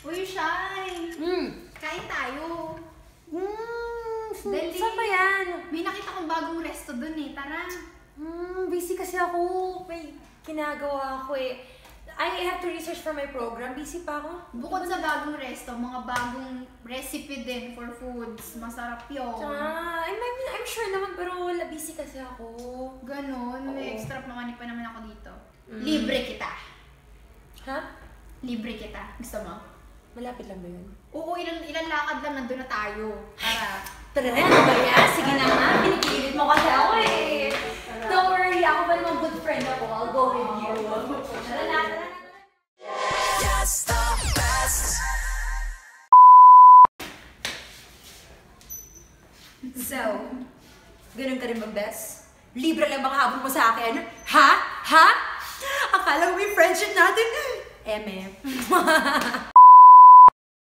Uy, Shai! Kain tayo. Saan ba yan? May nakita kong bagong resto dun eh. Tara. Busy kasi ako. May ginagawa ako eh. I have to research for my program. Busy pa ako. Bukod sa bagong resto, mga bagong recipe din for foods. Masarap yun. I'm sure naman pero wala. Busy kasi ako. Ganon. May extra money pa naman ako dito. Libre kita. Ha? Libre kita. Gusto mo? Malapit lang ba yun? Oo, ilang lakad lang nandun na tayo. Tara na, ano ba yan? Sige na nga, pinipilit mo kasi ako eh. Don't worry, ako ba namang good friend ako? I'll go with you. Tara na, tara na. Just the best. So, ganun ka rin mag-best? Libre lang bang habol mo sa akin? Ha? Ha? Akala mo may friendship natin? Eme.